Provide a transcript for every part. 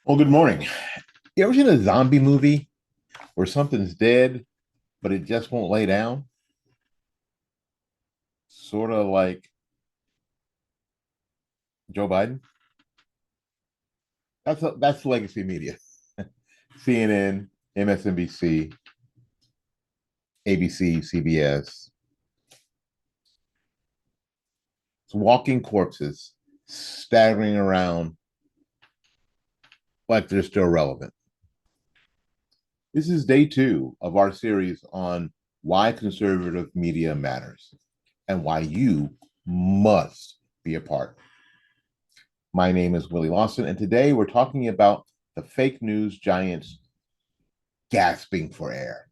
Well, good morning. You ever seen a zombie movie where something's dead, but it just won't lay down? Sort of like Joe Biden. That's legacy media. CNN, MSNBC, ABC, CBS. It's walking corpses staggering around like they're still relevant. This is day two of our series on why conservative media matters and why you must be a part. My name is Willie Lawson, and today we're talking about the fake news giants gasping for air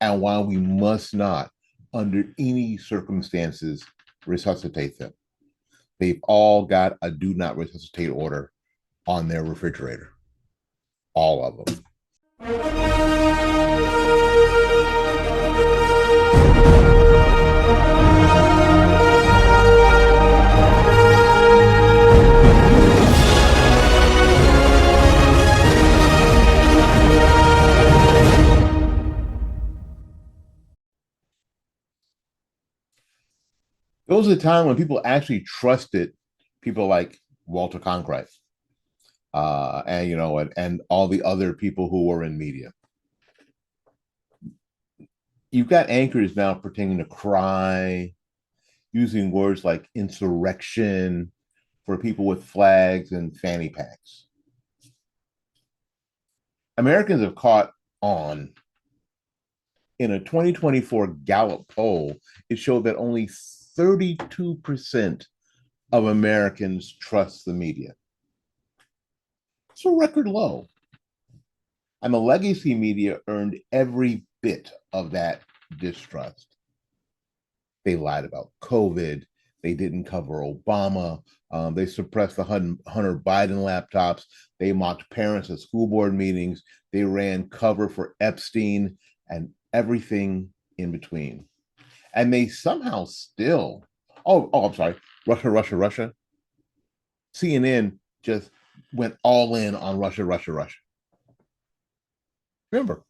and why we must not, under any circumstances, resuscitate them. They've all got a do not resuscitate order on their refrigerator, all of them. There was a time when people actually trusted people like Walter Cronkite, and all the other people who were in media. You've got anchors now pretending to cry, using words like insurrection for people with flags and fanny packs. Americans have caught on. In a 2024 Gallup poll, it showed that only 32% of Americans trust the media. It's a record low. And the legacy media earned every bit of that distrust. They lied about COVID. They didn't cover Obama. They suppressed the Hunter Biden laptops. They mocked parents at school board meetings. They ran cover for Epstein and everything in between. And they somehow still, I'm sorry, Russia. CNN just went all in on Russia. Remember,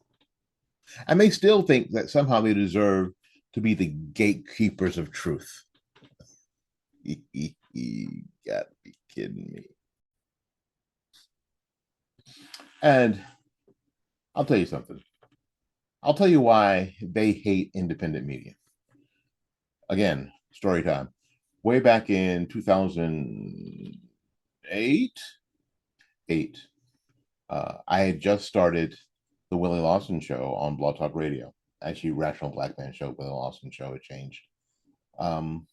and they still think that somehow they deserve to be the gatekeepers of truth. You gotta be kidding me. And I'll tell you something. I'll tell you why they hate independent media. Again, story time. Way back in 2008, I had just started the Willie Lawson show on Blog Talk Radio. Actually, Rational Black Man Show, Willie Lawson show. It changed. Um,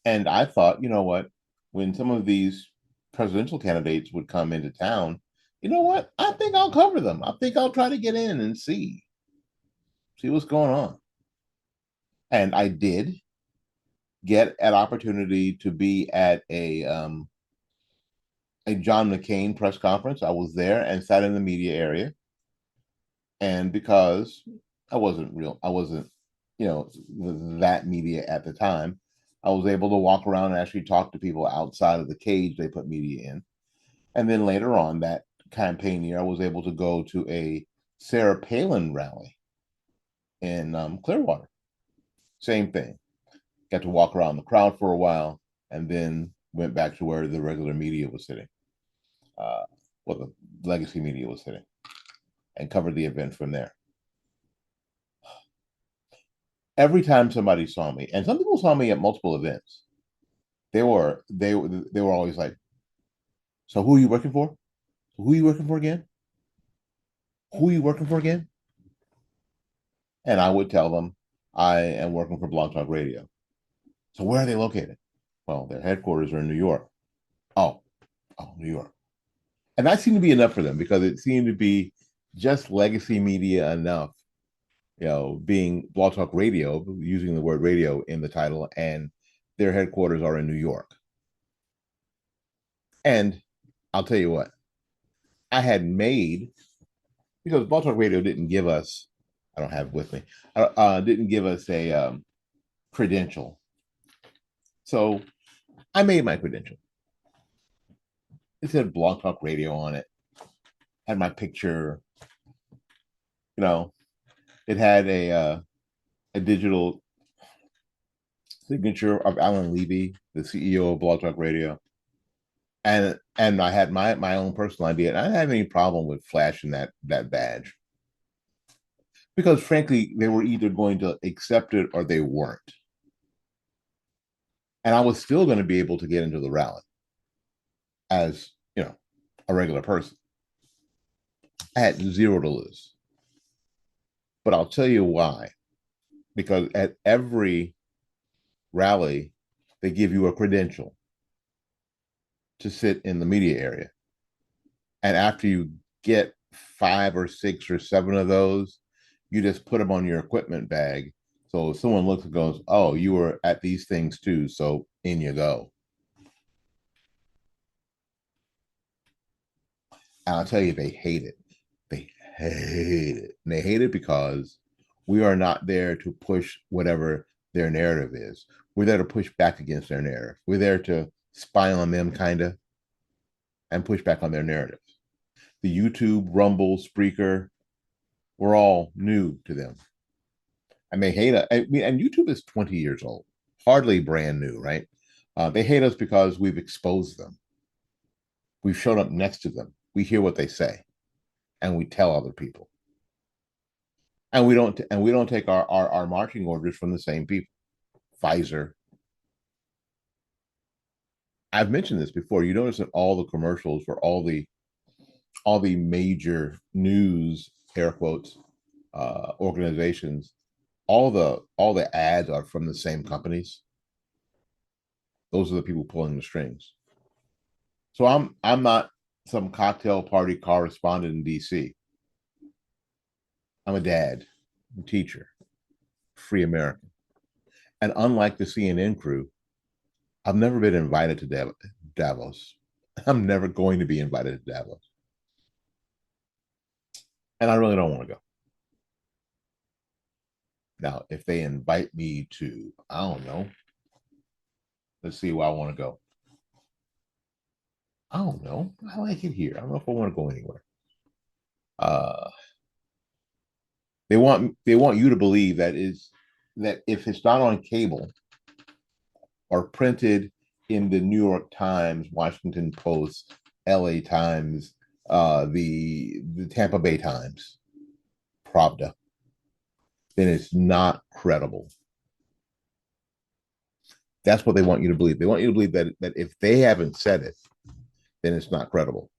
and I thought, you know what? When some of these presidential candidates would come into town, you know what? I think I'll cover them. I think I'll try to get in and see what's going on. And I did get an opportunity to be at a John McCain press conference. I was there and sat in the media area. And because I wasn't, that media at the time, I was able to walk around and actually talk to people outside of the cage they put media in. And then later on that campaign year, I was able to go to a Sarah Palin rally in Clearwater. Same thing. Got to walk around the crowd for a while and then went back to where the regular media was sitting, uh, the legacy media was sitting, and covered the event from there. Every time somebody saw me, and some people saw me at multiple events, they were always like, "So who are you working for? Who are you working for again? Who are you working for again?" And I would tell them I am working for Blog Talk Radio. So where are they located? Well, their headquarters are in New York. Oh, New York. And that seemed to be enough for them because it seemed to be just legacy media enough, being Blog Talk Radio, using the word radio in the title, and their headquarters are in New York. And I'll tell you what, I had made, because Blog Talk Radio didn't give us, I don't have it with me, didn't give us a credential. So I made my credential. It said Blog Talk Radio on it. Had my picture. You know, it had a digital signature of Alan Levy, the CEO of Blog Talk Radio, and I had my own personal idea. And I didn't have any problem with flashing that badge because, frankly, they were either going to accept it or they weren't, and I was still going to be able to get into the rally as a regular person. I had zero to lose, but I'll tell you why. Because at every rally, they give you a credential to sit in the media area. And after you get 5 or 6 or 7 of those, you just put them on your equipment bag. So if someone looks and goes, oh, you were at these things too, so in you go. And I'll tell you, they hate it. They hate it. And they hate it because we are not there to push whatever their narrative is. We're there to push back against their narrative. We're there to spy on them, kind of, and push back on their narrative. The YouTube, Rumble, Spreaker, we're all new to them. And they hate us. And YouTube is 20 years old, hardly brand new, right? They hate us because we've exposed them. We've shown up next to them. We hear what they say, and we tell other people. And we don't take our marching orders from the same people. Pfizer. I've mentioned this before. You notice that all the commercials for all the major news, air quotes, organizations, all the ads are from the same companies. Those are the people pulling the strings. So I'm not some cocktail party correspondent in DC. I'm a dad, a teacher, free American. And unlike the CNN crew, I've never been invited to Davos. I'm never going to be invited to Davos. And I really don't want to go. Now, if they invite me to, I don't know, let's see where I want to go. I don't know. I like it here. I don't know if I want to go anywhere. They want you to believe that if it's not on cable or printed in the New York Times, Washington Post, LA Times, the Tampa Bay Times, Pravda, then it's not credible. That's what they want you to believe. They want you to believe that if they haven't said it, then it's not credible.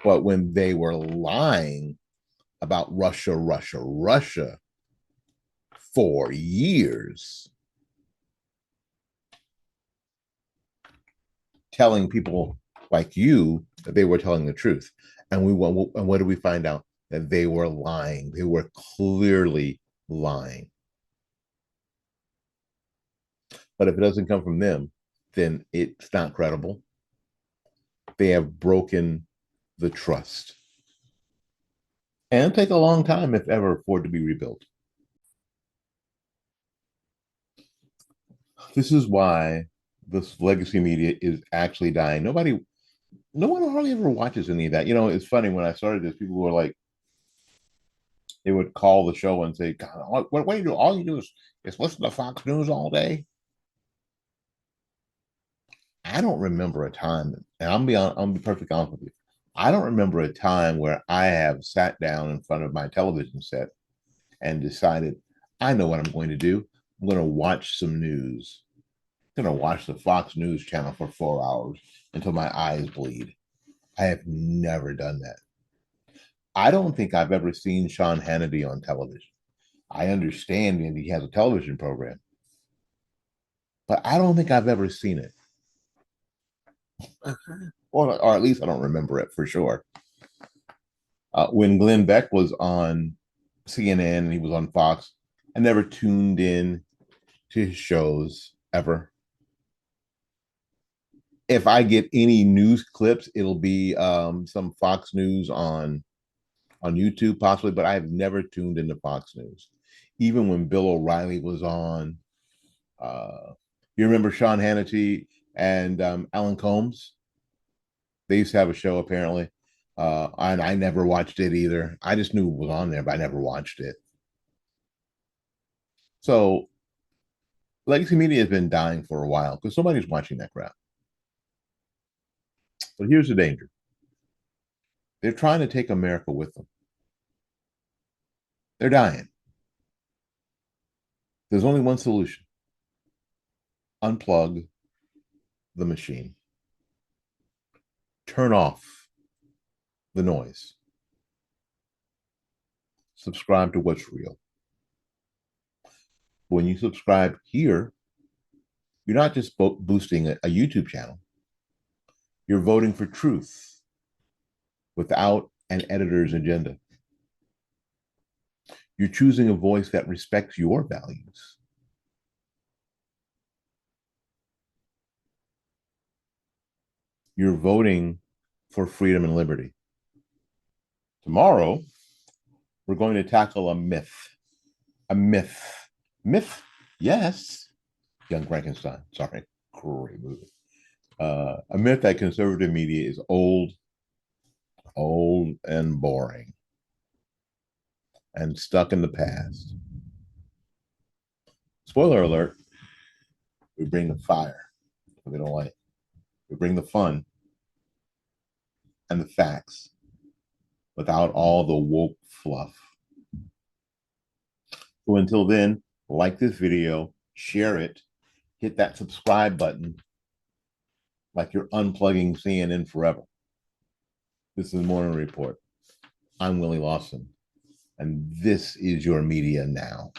But when they were lying about Russia for years, telling people like you that they were telling the truth, and what did we find out? That they were lying. They were clearly lying. But if it doesn't come from them, then it's not credible. They have broken the trust. And it'll take a long time, if ever, for it to be rebuilt. This is why this legacy media is actually dying. No one hardly ever watches any of that. It's funny, when I started this, people were like, they would call the show and say, God, what do you do? All you do is listen to Fox News all day. I don't remember a time, and I'll be perfectly honest with you. I don't remember a time where I have sat down in front of my television set and decided, I know what I'm going to do. I'm going to watch some news. I'm going to watch the Fox News channel for 4 hours until my eyes bleed. I have never done that. I don't think I've ever seen Sean Hannity on television. I understand that he has a television program, but I don't think I've ever seen it. Or at least I don't remember it for sure. When Glenn Beck was on CNN and he was on Fox, I never tuned in to his shows ever. If I get any news clips, it'll be some Fox News on YouTube possibly, but I've never tuned into Fox News. Even when Bill O'Reilly was on, you remember Sean Hannity and Alan Combs? They used to have a show apparently, and I never watched it either. I just knew it was on there, but I never watched it. So legacy media has been dying for a while because somebody's watching that crap. But here's the danger: they're trying to take America with them. They're dying. There's only one solution: unplug the machine, turn off the noise, subscribe to what's real. When you subscribe here, you're not just boosting a YouTube channel, you're voting for truth without an editor's agenda. You're choosing a voice that respects your values. You're voting for freedom and liberty. Tomorrow, we're going to tackle a myth. A myth. Myth? Yes. Young Frankenstein. Sorry. Great movie. A myth that conservative media is old and boring, and stuck in the past. Spoiler alert, we bring the fire. We don't like it. We bring the fun and the facts without all the woke fluff. So until then, like this video, share it, hit that subscribe button like you're unplugging CNN forever. This is the Morning Report. I'm Willie Lawson, and this is your media now.